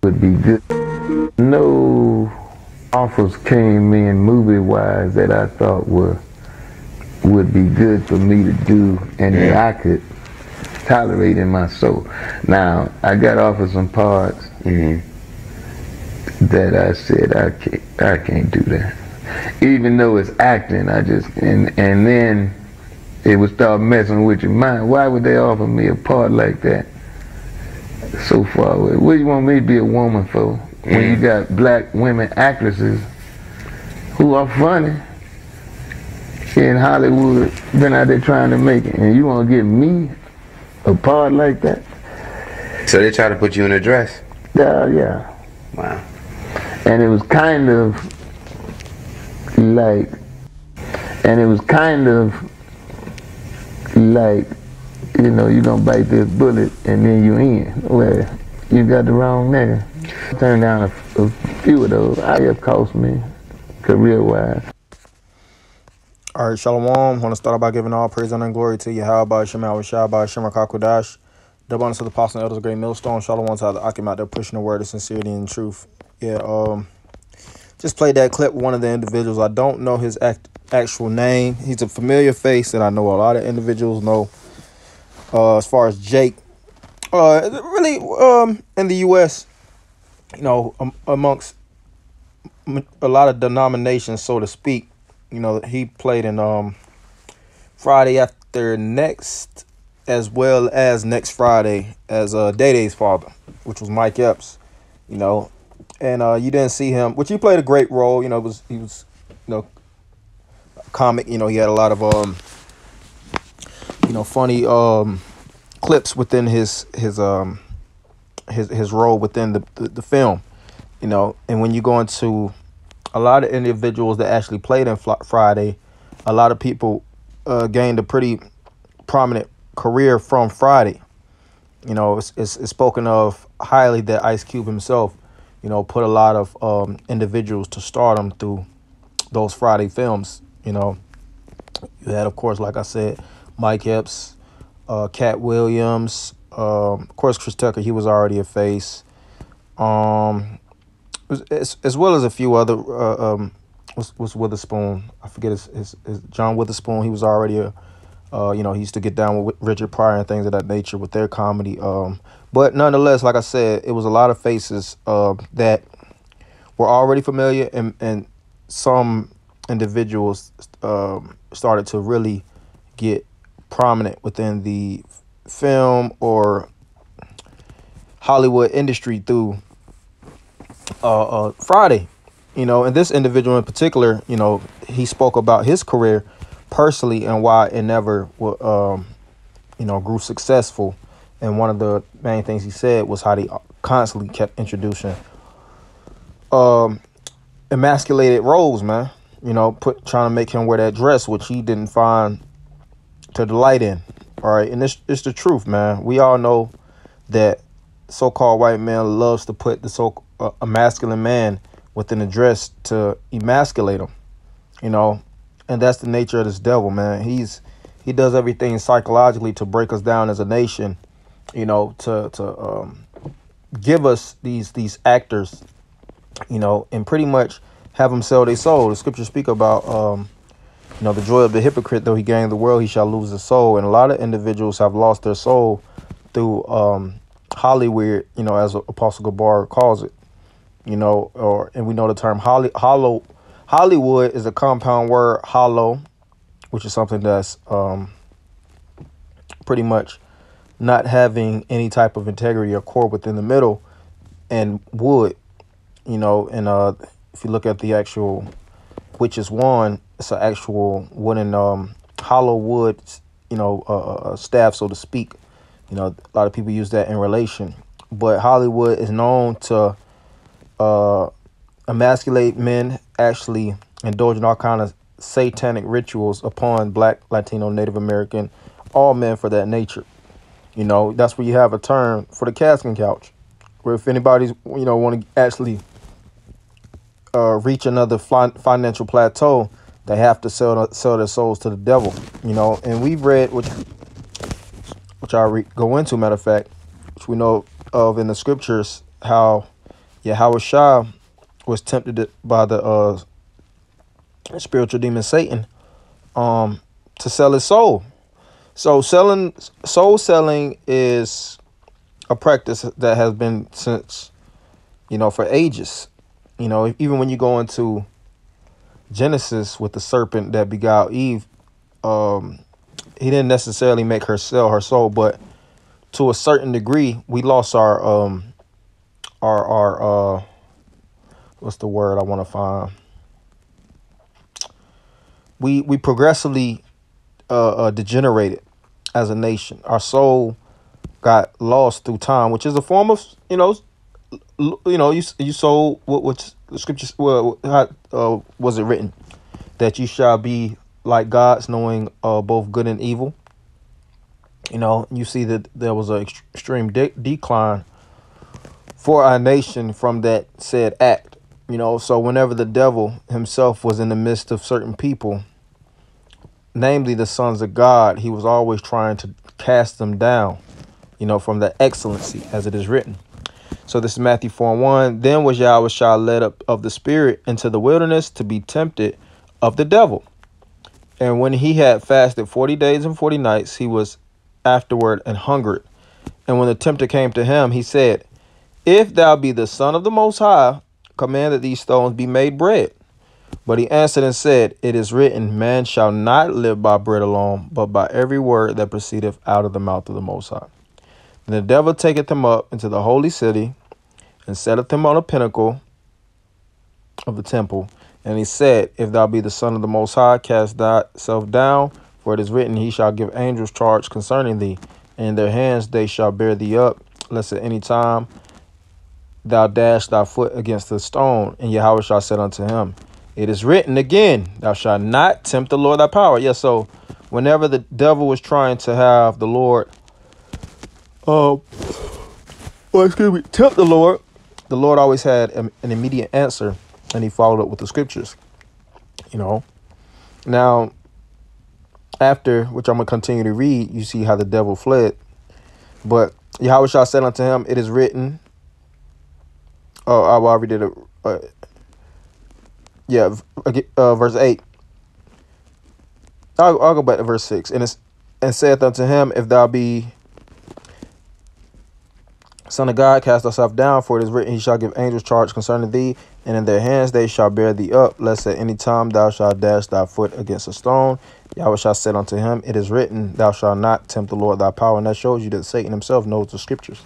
would be good. No offers came in movie-wise that I thought would be good for me to do and that I could tolerate in my soul. Now, I got offered some parts that I said I can't do that. Even though it's acting, and then it would start messing with your mind. Why would they offer me a part like that so far away? What do you want me to be a woman for? When you got black women actresses who are funny in Hollywood, been out there trying to make it, and you want to give me a part like that? So they try to put you in a dress? Yeah. Wow. And it was kind of like, you know, you gonna bite this bullet and then you in. Well, you got the wrong nigga. Turned down a few of those. I have cost me career-wise. All right, Shalom. I want to start out by giving all praise, honor, and glory to Yahweh, Shema, Shabbat, Shema, Kakodash. Double honor to the apostle and elders of Great Millstone. Shalom to the Akim out there pushing the word of sincerity and truth. Yeah, just played that clip with one of the individuals. I don't know his actual name. He's a familiar face that I know a lot of individuals know. As far as Jake, really, in the U.S., you know, amongst a lot of denominations, so to speak, you know, he played in Friday After Next, as well as Next Friday as Day Day's father, which was Mike Epps, you know. And you didn't see him, which he played a great role. You know, he was, you know, comic. You know, he had a lot of you know, funny clips within his role within the film. You know, and when you go into a lot of individuals that actually played in Friday, a lot of people gained a pretty prominent career from Friday. You know, it's spoken of highly that Ice Cube himself, you know, put a lot of individuals to stardom through those Friday films. You know, you had, of course, like I said, Mike Epps, Cat Williams, of course, Chris Tucker. He was already a face, as well as a few other. Was Witherspoon? I forget his John Witherspoon. He was already a. You know, he used to get down with Richard Pryor and things of that nature with their comedy. But nonetheless, like I said, it was a lot of faces that were already familiar, and some individuals started to really get prominent within the film or Hollywood industry through Friday. You know, and this individual in particular, you know, he spoke about his career personally and why it never, you know, grew successful. And one of the main things he said was how they constantly kept introducing emasculated roles, man. You know, trying to make him wear that dress, which he didn't find to delight in. All right, and it's the truth, man. We all know that so-called white man loves to put the a masculine man within a dress to emasculate him. You know. And that's the nature of this devil, man. He does everything psychologically to break us down as a nation, you know, to give us these actors, you know, and pretty much have them sell their soul. The scriptures speak about, you know, the joy of the hypocrite, though he gain the world, he shall lose his soul. And a lot of individuals have lost their soul through Hollywood, you know, as Apostle Gabar calls it, you know, and we know the term Hollywood is a compound word, hollow, which is something that's pretty much not having any type of integrity or core within the middle, and wood, you know, and if you look at the actual Witch's Wand, it's an actual wooden hollow wood, you know, staff, so to speak. You know, a lot of people use that in relation, but Hollywood is known to emasculate men, actually indulge in all kind of satanic rituals upon Black, Latino, Native American, all men for that nature. You know, that's where you have a term for the casting couch, where if anybody's, you know, want to actually reach another financial plateau, they have to sell their souls to the devil. You know, and we've read, which I go into, matter of fact, which we know of in the scriptures, how Yahushua was tempted by the spiritual demon Satan to sell his soul. So soul selling is a practice that has been since, for ages. Even when you go into Genesis with the serpent that beguiled Eve, he didn't necessarily make her sell her soul, but to a certain degree, we lost our what's the word I want to find? We progressively degenerated as a nation. Our soul got lost through time, which is a form of you sold what the scriptures. Well, how was it written that you shall be like gods, knowing both good and evil? You see that there was an extreme decline for our nation from that said act. So whenever the devil himself was in the midst of certain people, namely the sons of God, he was always trying to cast them down, from the excellency as it is written. So this is Matthew 4:1. Then was Yahushua led up of the Spirit into the wilderness to be tempted of the devil. And when he had fasted 40 days and 40 nights, he was afterward and hungered. And when the tempter came to him, he said, If thou be the Son of the Most High, command that these stones be made bread. But he answered and said, It is written, Man shall not live by bread alone, but by every word that proceedeth out of the mouth of the Most High. And the devil taketh him up into the holy city, and setteth him on a pinnacle of the temple. And he said, If thou be the Son of the Most High, cast thyself down, for it is written, He shall give angels charge concerning thee, and in their hands they shall bear thee up, lest at any time thou dash thy foot against the stone. And Yahushua said unto him, It is written again, Thou shalt not tempt the Lord thy power. Yeah, so whenever the devil was trying to have the Lord, tempt the Lord always had an immediate answer, and he followed up with the scriptures. Now, after which I'm going to continue to read, you see how the devil fled. But Yahushua said unto him, It is written. Oh, I already did it. Verse 8. I'll go back to verse 6. And saith unto him, If thou be Son of God, cast thyself down, for it is written, He shall give angels charge concerning thee, and in their hands they shall bear thee up, lest at any time thou shalt dash thy foot against a stone. Yahushua said unto him, It is written, Thou shalt not tempt the Lord thy power. And that shows you that Satan himself knows the scriptures.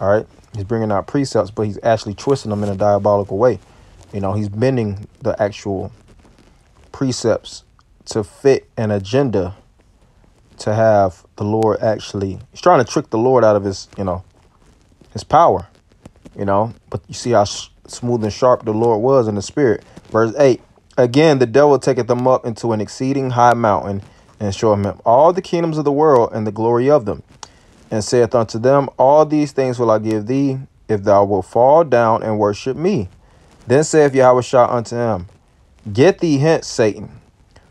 All right. He's bringing out precepts, but he's actually twisting them in a diabolical way. He's bending the actual precepts to fit an agenda to have the Lord he's trying to trick the Lord out of his power, but you see how smooth and sharp the Lord was in the spirit. Verse 8, again, the devil taketh them up into an exceeding high mountain and showeth him all the kingdoms of the world and the glory of them, and saith unto them, All these things will I give thee, if thou wilt fall down and worship me. Then saith Yahushua unto him, Get thee hence, Satan,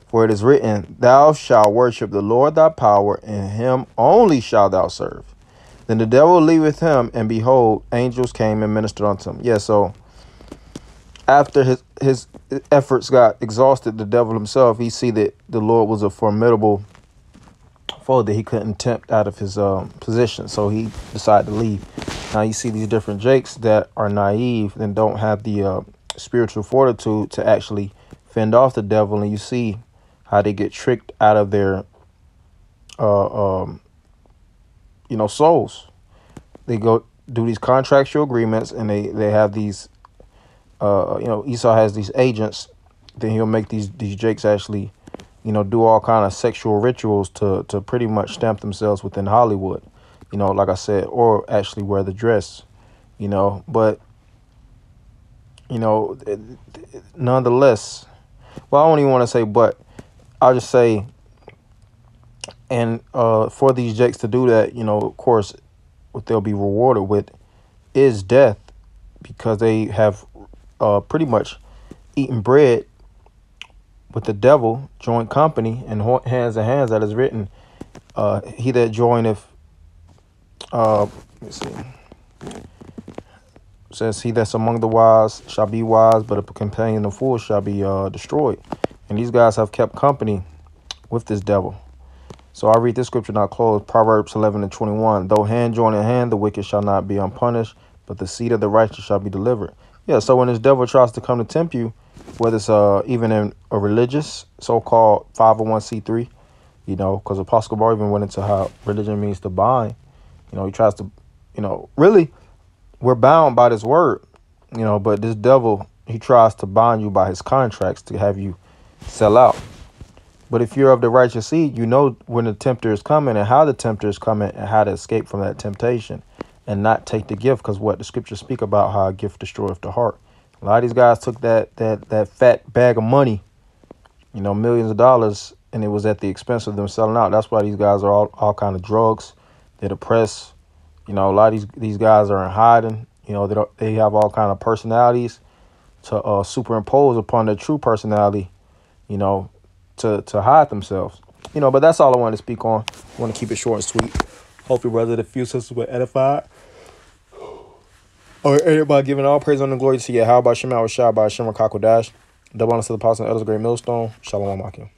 for it is written, Thou shalt worship the Lord thy power, and him only shalt thou serve. Then the devil leaveth him, and behold, angels came and ministered unto him. Yeah, so after his efforts got exhausted, the devil himself, he see that the Lord was a formidable foe that he couldn't tempt out of his position. So he decided to leave. Now you see these different jakes that are naive and don't have the spiritual fortitude to actually fend off the devil. And you see how they get tricked out of their, souls. They go do these contractual agreements, and they have these, Esau has these agents. Then he'll make these jakes actually, do all kind of sexual rituals to pretty much stamp themselves within Hollywood, like I said, or actually wear the dress, but, nonetheless, well, I don't even want to say, but I'll just say, and for these jakes to do that, of course, what they'll be rewarded with is death, because they have pretty much eaten bread with the devil, joint company, and hands in hands, that is written. He that joineth, let me see. says, he that's among the wise shall be wise, but a companion of fools shall be destroyed. And these guys have kept company with this devil. So I read this scripture now close. Proverbs 11:21. Though hand join in hand, the wicked shall not be unpunished, but the seed of the righteous shall be delivered. Yeah, so when this devil tries to come to tempt you, whether it's even in a religious so-called 501c3, because Apostle Bar even went into how religion means to bind. He tries to, really, we're bound by this word, but this devil, he tries to bind you by his contracts to have you sell out. But if you're of the righteous seed, you know when the tempter is coming and how the tempter is coming and how to escape from that temptation and not take the gift, because what the scriptures speak about, how a gift destroyeth the heart. A lot of these guys took that fat bag of money, millions of dollars, and it was at the expense of them selling out. That's why these guys are all kind of drugs. They're depressed. A lot of these guys are in hiding. They have all kind of personalities to superimpose upon their true personality, to hide themselves. But that's all I want to speak on. I want to keep it short and sweet. Hopefully, brother, the few sisters were edified. Or everybody giving all praise and glory to you. How about Shema Shah by Shema Kakodash? Double honor to the apostle and elders, great millstone. Shalom, Akim.